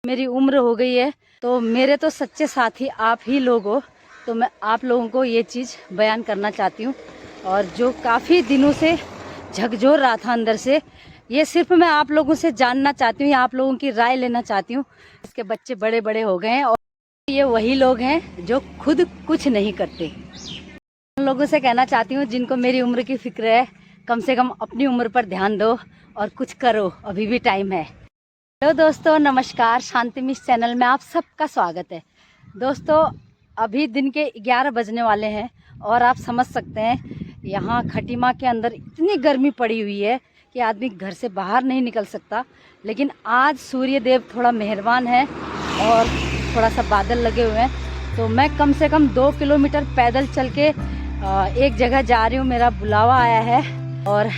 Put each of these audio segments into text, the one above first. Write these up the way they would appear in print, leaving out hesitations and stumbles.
मेरी उम्र हो गई है तो मेरे तो सच्चे साथी आप ही लोग हो। तो मैं आप लोगों को ये चीज़ बयान करना चाहती हूँ और जो काफ़ी दिनों से झकझोर रहा था अंदर से, ये सिर्फ मैं आप लोगों से जानना चाहती हूँ या आप लोगों की राय लेना चाहती हूँ। इसके बच्चे बड़े बड़े हो गए हैं और ये वही लोग हैं जो खुद कुछ नहीं करते। उन लोगों से कहना चाहती हूँ जिनको मेरी उम्र की फिक्र है, कम से कम अपनी उम्र पर ध्यान दो और कुछ करो, अभी भी टाइम है। हेलो दोस्तों, नमस्कार। शांति मिस चैनल में आप सबका स्वागत है। दोस्तों, अभी दिन के 11 बजने वाले हैं और आप समझ सकते हैं यहाँ खटीमा के अंदर इतनी गर्मी पड़ी हुई है कि आदमी घर से बाहर नहीं निकल सकता। लेकिन आज सूर्य देव थोड़ा मेहरबान है और थोड़ा सा बादल लगे हुए हैं, तो मैं कम से कम 2 किलोमीटर पैदल चल के एक जगह जा रही हूँ। मेरा बुलावा आया है और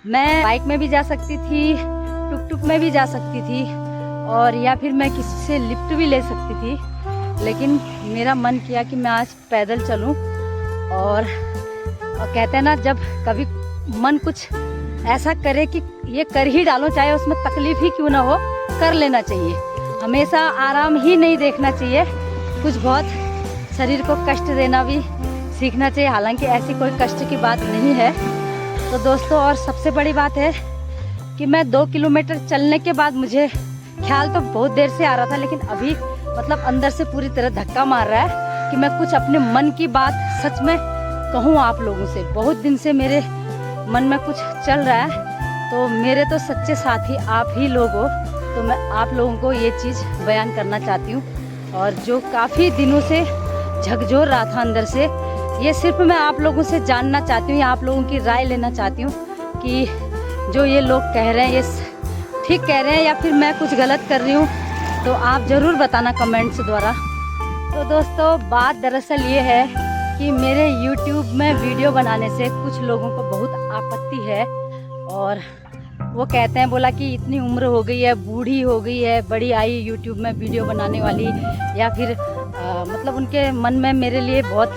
मैं बाइक में भी जा सकती थी, टुक टुक में भी जा सकती थी और या फिर मैं किसी से लिफ्ट भी ले सकती थी, लेकिन मेरा मन किया कि मैं आज पैदल चलूं। और कहते हैं ना, जब कभी मन कुछ ऐसा करे कि ये कर ही डालो, चाहे उसमें तकलीफ ही क्यों ना हो, कर लेना चाहिए। हमेशा आराम ही नहीं देखना चाहिए, कुछ बहुत शरीर को कष्ट देना भी सीखना चाहिए। हालांकि ऐसी कोई कष्ट की बात नहीं है। तो दोस्तों, और सबसे बड़ी बात है कि मैं 2 किलोमीटर चलने के बाद मुझे ख्याल तो बहुत देर से आ रहा था, लेकिन अभी मतलब अंदर से पूरी तरह धक्का मार रहा है कि मैं कुछ अपने मन की बात सच में कहूँ आप लोगों से। बहुत दिन से मेरे मन में कुछ चल रहा है, तो मेरे तो सच्चे साथी आप ही लोग हो। तो मैं आप लोगों को ये चीज़ बयान करना चाहती हूँ और जो काफ़ी दिनों से झकझोर रहा था अंदर से, ये सिर्फ मैं आप लोगों से जानना चाहती हूँ या आप लोगों की राय लेना चाहती हूँ कि जो ये लोग कह रहे हैं ये ठीक कह रहे हैं या फिर मैं कुछ गलत कर रही हूँ। तो आप ज़रूर बताना कमेंट्स द्वारा। तो दोस्तों, बात दरअसल ये है कि मेरे YouTube में वीडियो बनाने से कुछ लोगों को बहुत आपत्ति है और वो कहते हैं, बोला कि इतनी उम्र हो गई है, बूढ़ी हो गई है, बड़ी आई YouTube में वीडियो बनाने वाली, या फिर मतलब उनके मन में मेरे लिए बहुत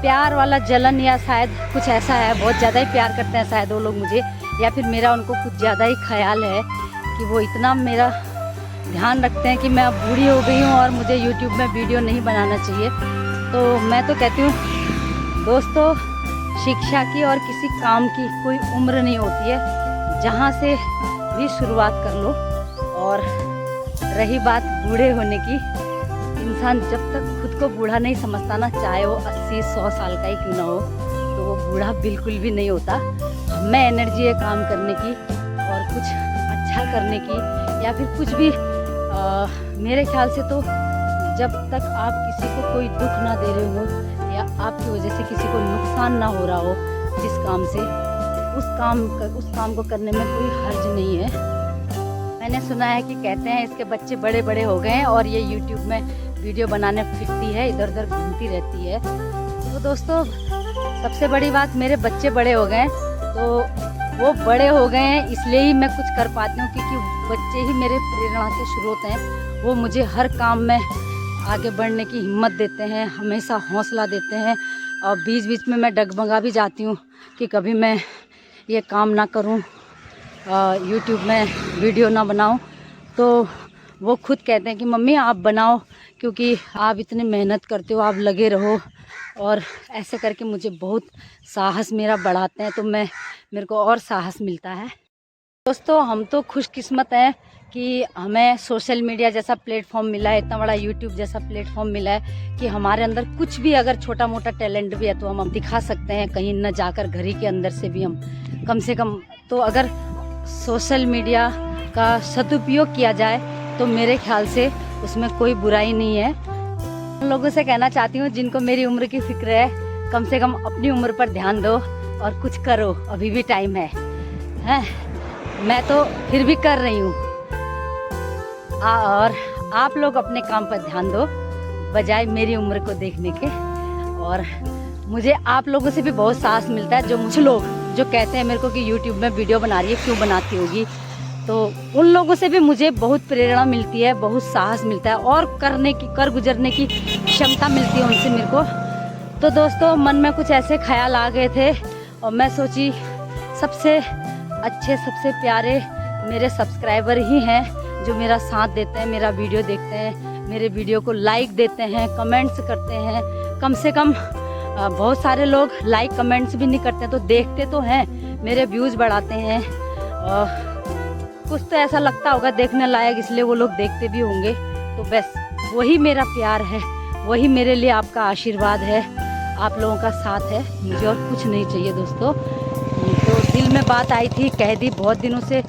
प्यार वाला जलन या शायद कुछ ऐसा है, बहुत ज़्यादा ही प्यार करते हैं शायद वो लोग मुझे, या फिर मेरा उनको कुछ ज़्यादा ही ख्याल है कि वो इतना मेरा ध्यान रखते हैं कि मैं अब बूढ़ी हो गई हूँ और मुझे YouTube में वीडियो नहीं बनाना चाहिए। तो मैं तो कहती हूँ दोस्तों, शिक्षा की और किसी काम की कोई उम्र नहीं होती है, जहाँ से भी शुरुआत कर लो। और रही बात बूढ़े होने की, इंसान जब तक खुद को बूढ़ा नहीं समझता ना, चाहे वो 80-100 साल का ही क्यों ना हो, तो वो बूढ़ा बिल्कुल भी नहीं होता। मैं एनर्जी है काम करने की और कुछ अच्छा करने की, या फिर कुछ भी मेरे ख्याल से तो जब तक आप किसी को कोई दुख ना दे रहे हो या आपकी वजह से किसी को नुकसान ना हो रहा हो जिस काम से, उस काम को करने में कोई हर्ज नहीं है। मैंने सुना है कि कहते हैं इसके बच्चे बड़े बड़े हो गए हैं और ये YouTube में वीडियो बनाने फिरती है, इधर उधर घूमती रहती है। तो दोस्तों, सबसे बड़ी बात, मेरे बच्चे बड़े हो गए हैं, तो वो बड़े हो गए हैं इसलिए ही मैं कुछ कर पाती हूँ, क्योंकि बच्चे ही मेरे प्रेरणा के स्रोत हैं। वो मुझे हर काम में आगे बढ़ने की हिम्मत देते हैं, हमेशा हौसला देते हैं। और बीच बीच में मैं डगमगा भी जाती हूँ कि कभी मैं ये काम ना करूँ, YouTube में वीडियो ना बनाऊँ। तो वो खुद कहते हैं कि मम्मी आप बनाओ, क्योंकि आप इतनी मेहनत करते हो, आप लगे रहो। और ऐसे करके मुझे बहुत साहस मेरा बढ़ाते हैं, तो मेरे को और साहस मिलता है। दोस्तों, हम तो खुशकिस्मत हैं कि हमें सोशल मीडिया जैसा प्लेटफॉर्म मिला है, इतना बड़ा YouTube जैसा प्लेटफॉर्म मिला है कि हमारे अंदर कुछ भी अगर छोटा मोटा टैलेंट भी है तो हम दिखा सकते हैं, कहीं न जाकर घर ही के अंदर से भी हम कम से कम। तो अगर सोशल मीडिया का सदुपयोग किया जाए तो मेरे ख्याल से उसमें कोई बुराई नहीं है। उन लोगों से कहना चाहती हूँ जिनको मेरी उम्र की फिक्र है, कम से कम अपनी उम्र पर ध्यान दो और कुछ करो, अभी भी टाइम है। मैं तो फिर भी कर रही हूँ। और आप लोग अपने काम पर ध्यान दो बजाय मेरी उम्र को देखने के। और मुझे आप लोगों से भी बहुत साहस मिलता है, जो मुझे लोग जो कहते हैं मेरे को कि YouTube में वीडियो बना रही है, क्यों बनाती होगी, तो उन लोगों से भी मुझे बहुत प्रेरणा मिलती है, बहुत साहस मिलता है और कर गुजरने की क्षमता मिलती है उनसे मेरे को। तो दोस्तों, मन में कुछ ऐसे ख्याल आ गए थे और मैं सोची सबसे अच्छे सबसे प्यारे मेरे सब्सक्राइबर ही हैं जो मेरा साथ देते हैं, मेरा वीडियो देखते हैं, मेरे वीडियो को लाइक देते हैं, कमेंट्स करते हैं। कम से कम बहुत सारे लोग लाइक कमेंट्स भी नहीं करते तो देखते तो हैं, मेरे व्यूज़ बढ़ाते हैं। कुछ तो ऐसा लगता होगा देखने लायक, इसलिए वो लोग देखते भी होंगे। तो बस वही मेरा प्यार है, वही मेरे लिए आपका आशीर्वाद है, आप लोगों का साथ है, मुझे और कुछ नहीं चाहिए दोस्तों। तो दिल में बात आई थी, कह दी, बहुत दिनों से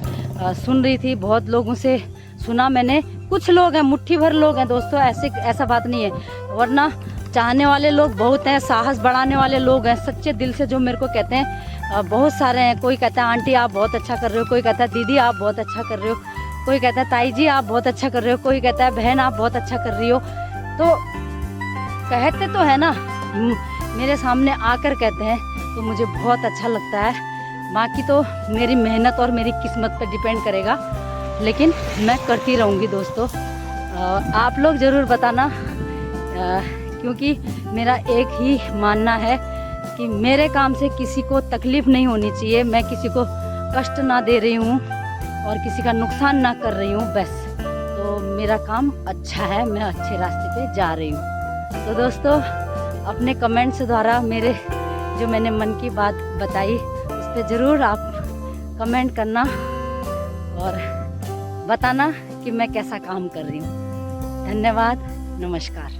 सुन रही थी, बहुत लोगों से सुना मैंने। कुछ लोग हैं, मुट्ठी भर लोग हैं दोस्तों, ऐसा बात नहीं है, वरना चाहने वाले लोग बहुत हैं, साहस बढ़ाने वाले लोग हैं, सच्चे दिल से जो मेरे को कहते हैं बहुत सारे हैं। कोई कहता है आंटी आप बहुत अच्छा कर रहे हो, कोई कहता है दीदी आप बहुत अच्छा कर रहे हो, कोई कहता है ताई जी आप बहुत अच्छा कर रहे हो, कोई कहता है बहन आप बहुत अच्छा कर रही हो। तो कहते तो है ना, मेरे सामने आकर कहते हैं तो मुझे बहुत अच्छा लगता है। बाकी तो मेरी मेहनत और मेरी किस्मत पर डिपेंड करेगा, लेकिन मैं करती रहूँगी दोस्तों। आप लोग ज़रूर बताना, क्योंकि मेरा एक ही मानना है कि मेरे काम से किसी को तकलीफ़ नहीं होनी चाहिए, मैं किसी को कष्ट ना दे रही हूँ और किसी का नुकसान ना कर रही हूँ, बस। तो मेरा काम अच्छा है, मैं अच्छे रास्ते पे जा रही हूँ। तो दोस्तों अपने कमेंट्स द्वारा मेरे जो मैंने मन की बात बताई उस पर ज़रूर आप कमेंट करना और बताना कि मैं कैसा काम कर रही हूँ। धन्यवाद, नमस्कार।